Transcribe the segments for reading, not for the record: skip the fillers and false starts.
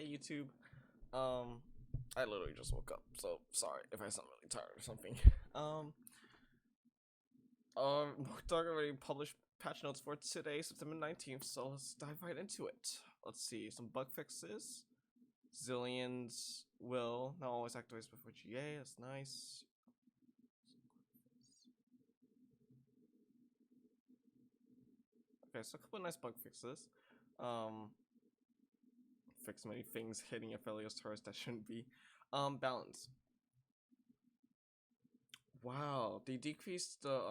Hey YouTube. I literally just woke up, so sorry if I sound really tired or something. Um, Dog already published patch notes for today, September 19th, so let's dive right into it. Let's see, some bug fixes. Zillions will not always activate before GA, that's nice. Okay, so a couple of nice bug fixes. Fix many things hitting Aphelios turrets that shouldn't be. Balance. Wow, they decreased the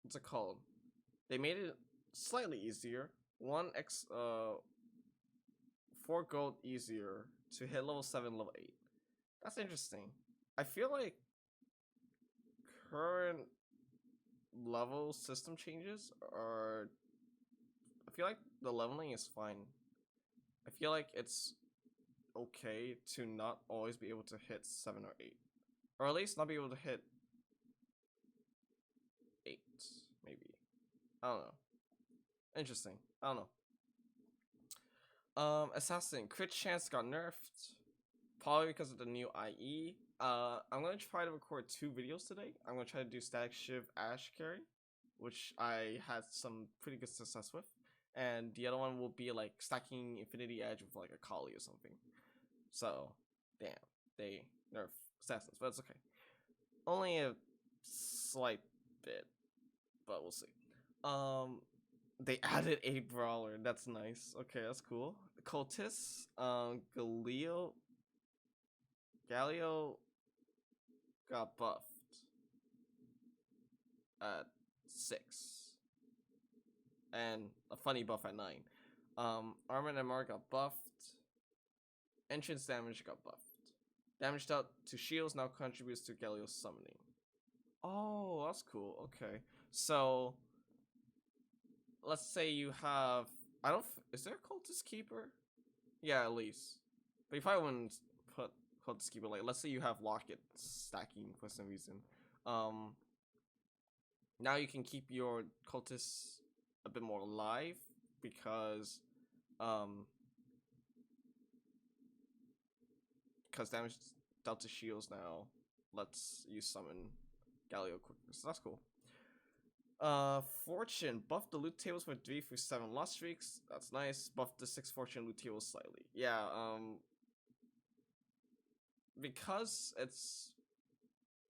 what's it called? They made it slightly easier. 4 gold easier to hit level 7, level 8. That's interesting. I feel like current level system changes are I feel like the leveling is fine. I feel like it's okay to not always be able to hit 7 or 8. Or at least not be able to hit 8, maybe. I don't know. Interesting. I don't know. Assassin crit chance got nerfed, probably because of the new IE. I'm gonna try to record 2 videos today. I'm gonna try to do static shiv Ash carry, which I had some pretty good success with, and the other one will be like stacking Infinity Edge with like a Kali or something. So, damn, they nerf assassins, but it's okay. Only a slight bit, but we'll see. They added a brawler. That's nice. Okay, that's cool. Cultists, Galio got buffed at 6, and a funny buff at 9. Armor and MR got buffed. Entrance damage got buffed. Damage dealt to shields now contributes to Galio's summoning. Oh, that's cool. Okay, so let's say you have is there a cultist keeper? Yeah, at least. But you probably wouldn't put cultist keeper, like let's say you have locket stacking for some reason. Now you can keep your cultists a bit more alive because damage dealt to shields now lets you summon Galio quicker. So that's cool. Fortune buffed the loot tables for 3 through 7 lost streaks. That's nice. Buffed the 6 fortune loot tables slightly. Yeah, because it's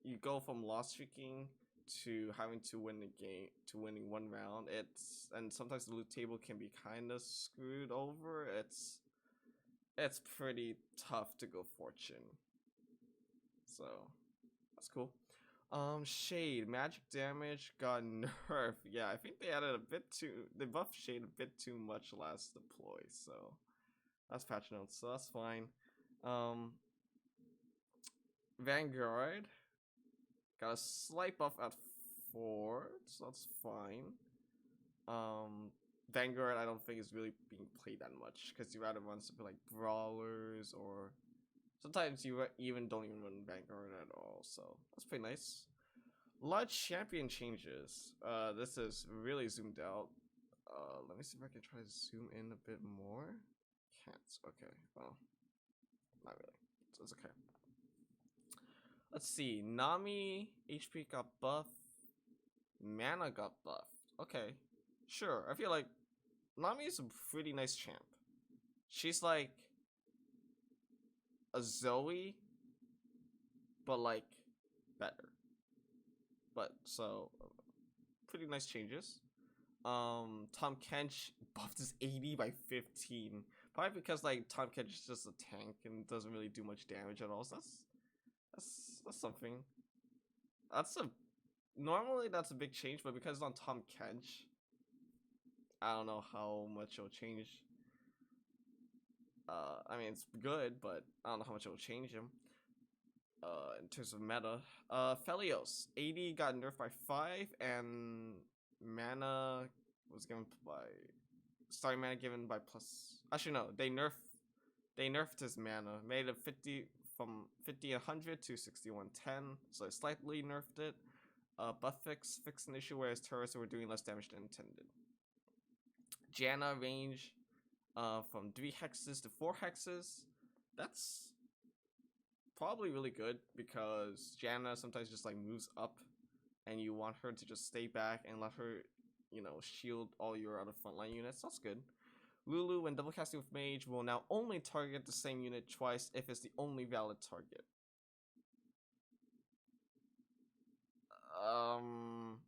you go from lost streaking to having to win the game to winning 1 round. And sometimes the loot table can be kind of screwed over. It's pretty tough to go fortune. So that's cool. Shade magic damage got nerfed. Yeah, I think they added a bit too. They buffed Shade a bit too much last deploy, so that's patch notes. So that's fine. Vanguard got a slight buff at 4, so that's fine. Vanguard I don't think is really being played that much because you rather run something like brawlers, or sometimes you even don't even run Vanguard at all. So that's pretty nice. Large champion changes. This is really zoomed out. Let me see if I can try to zoom in a bit more. Can't. Okay. Well, not really. So it's okay. Let's see. Nami HP got buffed. Mana got buffed. Okay. Sure. I feel like Nami is a pretty nice champ. She's like a Zoe, but like better. But so pretty nice changes. Tom Kench buffed his 80 by 15. Probably because like Tom Kench is just a tank and doesn't really do much damage at all. So that's something. Normally that's a big change, but because it's on Tom Kench, I don't know how much it'll change. I mean it's good, but I don't know how much it will change him. In terms of meta, Felios 80 got nerfed by 5, and mana was given by starting mana given by plus. Actually, no, they nerfed his mana, made it 50 from 50-100 to 61-10, so it slightly nerfed it. Buff fixed an issue where his turrets were doing less damage than intended. Janna range from 3 hexes to 4 hexes. That's probably really good because Janna sometimes just like moves up and you want her to just stay back and let her, you know, shield all your other frontline units. That's good. Lulu, when double casting with Mage, will now only target the same unit twice if it's the only valid target. I'm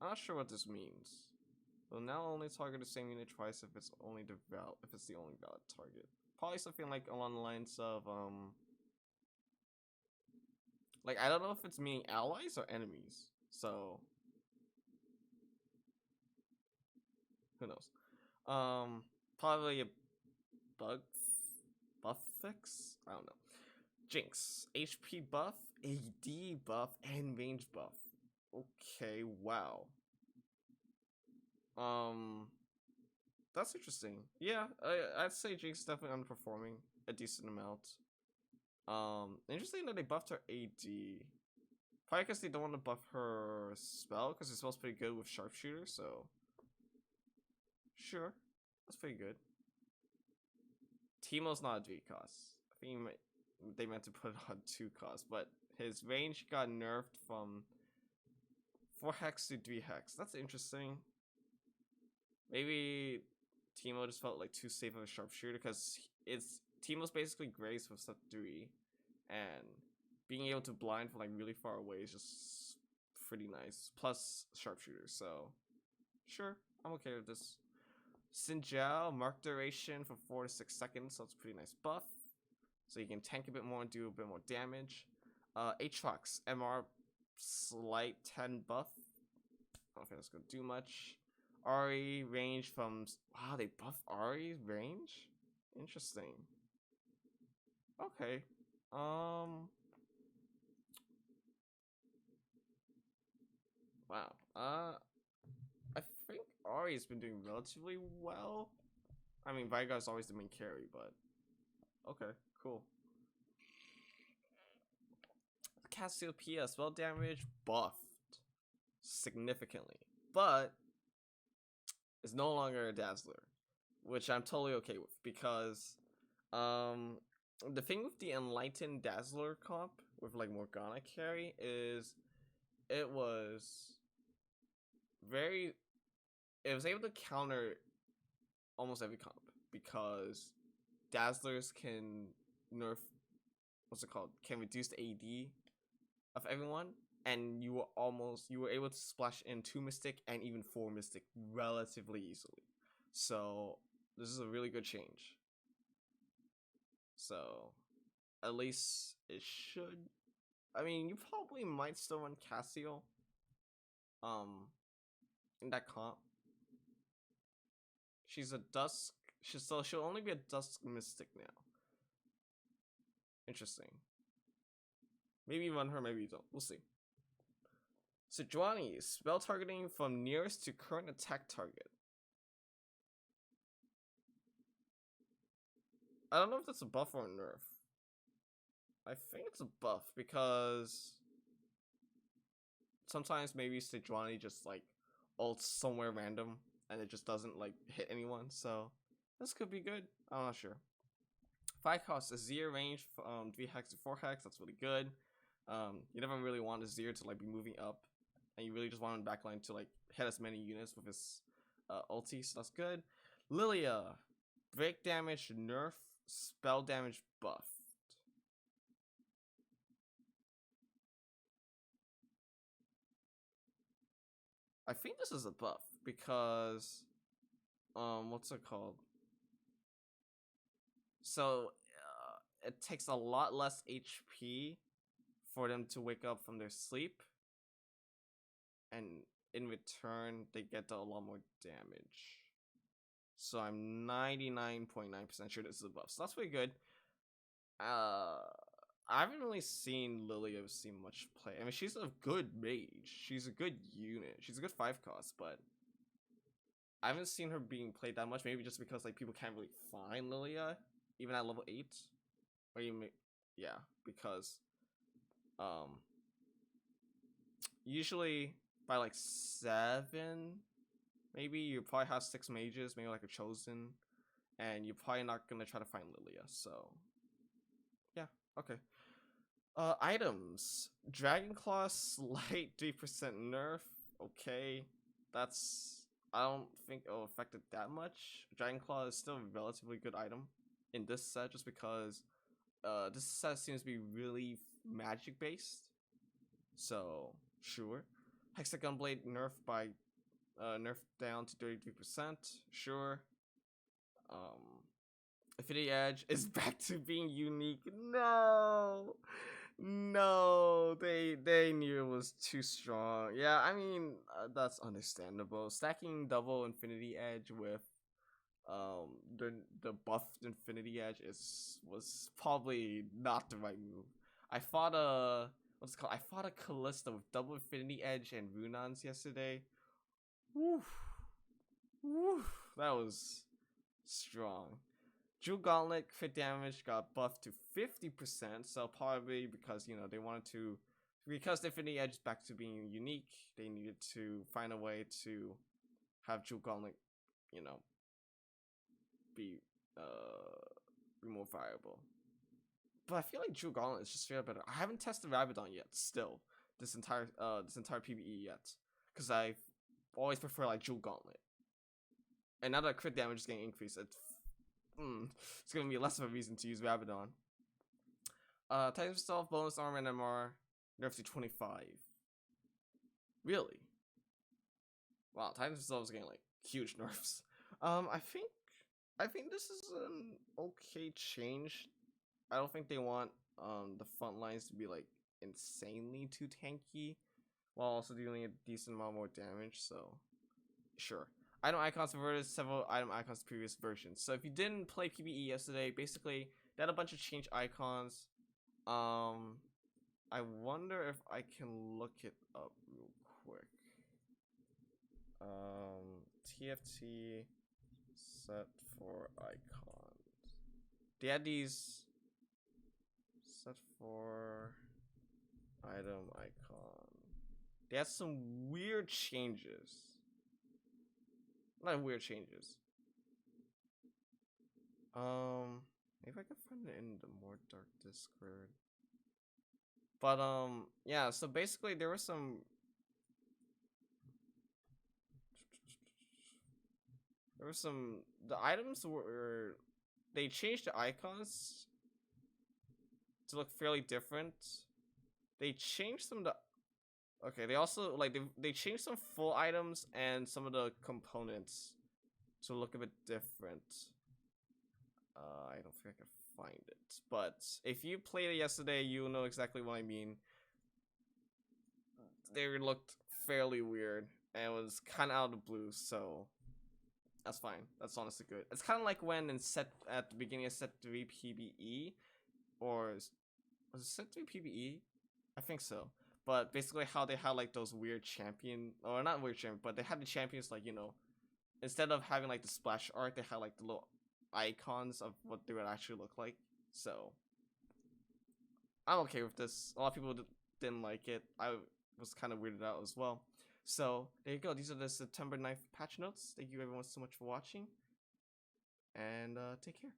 not sure what this means. Will now only target the same unit twice if it's the only valid target. Probably something like along the lines of like I don't know if it's meaning allies or enemies. So who knows? Probably a buff fix? I don't know. Jinx, HP buff, AD buff, and range buff. Okay, wow. That's interesting. Yeah, I'd say Jinx is definitely underperforming a decent amount. Interesting that they buffed her AD. Probably because they don't want to buff her spell, because her spell's pretty good with Sharpshooter, so sure, that's pretty good. Teemo's not a 3 cost. I think they meant to put it on 2 cost, but his range got nerfed from 4 hex to 3 hex. That's interesting. Maybe Teemo just felt like too safe of a sharpshooter because Teemo's basically Grace with step 3, and being able to blind from like really far away is just pretty nice. Plus sharpshooter, so sure, I'm okay with this. Sinjao, mark duration for 4 to 6 seconds, so it's a pretty nice buff. So you can tank a bit more and do a bit more damage. Atrox, MR, slight 10 buff. I don't think that's gonna do much. Ari, range from... Wow, they buff Ari's range? Interesting. Okay. Wow. I think Ari's been doing relatively well. I mean, Veigar's always the main carry, but okay, cool. Cassiopeia, spell damage buffed significantly, but it's no longer a Dazzler, which I'm totally okay with because the thing with the Enlightened Dazzler comp with like Morgana carry is it was able to counter almost every comp because Dazzlers can nerf, can reduce the AD of everyone, and you were able to splash in 2 Mystic and even 4 Mystic relatively easily. So this is a really good change. So at least it should. I mean, you probably might still run Cassio in that comp. She's a Dusk. She'll only be a Dusk Mystic now. Interesting. Maybe you run her, maybe you don't. We'll see. Sejuani, spell targeting from nearest to current attack target. I don't know if that's a buff or a nerf. I think it's a buff because sometimes maybe Sejuani just like ults somewhere random and it just doesn't like hit anyone, so this could be good. I'm not sure. 5 cost, Azir range from 3 hex to 4 hex, that's really good. You never really want Azir to like be moving up, and you really just want him backline to like hit as many units with his ulti, so that's good. Lilia, break damage nerf, spell damage buffed. I think this is a buff because what's it called? So it takes a lot less HP for them to wake up from their sleep, and in return they get a lot more damage. So I'm 99.9% sure this is a buff, so that's pretty good. I haven't really seen Lilia see much play. I mean, she's a good mage. She's a good unit. She's a good 5 cost, but I haven't seen her being played that much. Maybe just because like people can't really find Lilia even at level 8, or even yeah, because usually by like 7, maybe you probably have 6 mages, maybe like a chosen, and you're probably not gonna try to find Lilia. So yeah, okay. Items. Dragon Claw slight 3% nerf. Okay, that's, I don't think it'll affect it that much. Dragon Claw is still a relatively good item in this set, just because this set seems to be really magic based. So sure. Hexagon Blade nerf by nerf down to 33%. Sure. Infinity Edge is back to being unique. No, no, they knew it was too strong. Yeah, I mean that's understandable. Stacking double Infinity Edge with the buffed Infinity Edge was probably not the right move. I fought a what's it called? I fought a Callista with double Infinity Edge and Runons yesterday. Woo, woo, that was strong. Jewel Gauntlet crit damage got buffed to 50%, so probably because, you know, they wanted to, because the Infinity Edge is back to being unique, they needed to find a way to have Jewel Gauntlet, you know, be more viable. But I feel like Jewel Gauntlet is just straight up better. I haven't tested Rabadon yet, still, this entire PBE yet, because I always prefer like Jewel Gauntlet. And now that crit damage is getting increased, it's gonna be less of a reason to use Rabadon. Titan Self bonus armor and MR nerfed to 25. Really? Wow, Titan Self is getting like huge nerfs. I think this is an okay change. I don't think they want the front lines to be like insanely too tanky, while also dealing a decent amount more damage. So sure. Item icons converted several item icons to previous versions. So if you didn't play PBE yesterday, basically they had a bunch of change icons. I wonder if I can look it up real quick. TFT set for icons. They had these set for item icon. They had some weird changes. Not weird changes. Maybe I can find it in the more dark Discord. But yeah, so basically there were some the items were, they changed the icons to look fairly different. They changed some of the, okay, they also like they changed some full items and some of the components to look a bit different. I don't think I can find it, but if you played it yesterday, you'll know exactly what I mean. They looked fairly weird and it was kind of out of the blue, so that's fine. That's honestly good. It's kind of like when in at the beginning of set 3 PBE, or was it set 3 PBE? I think so. But basically how they had like those weird champion, or not weird champion, but they had the champions like, you know, instead of having like the splash art, they had like the little icons of what they would actually look like. So I'm okay with this. A lot of people didn't like it. I was kind of weirded out as well. So there you go. These are the September 9th patch notes. Thank you everyone so much for watching, and take care.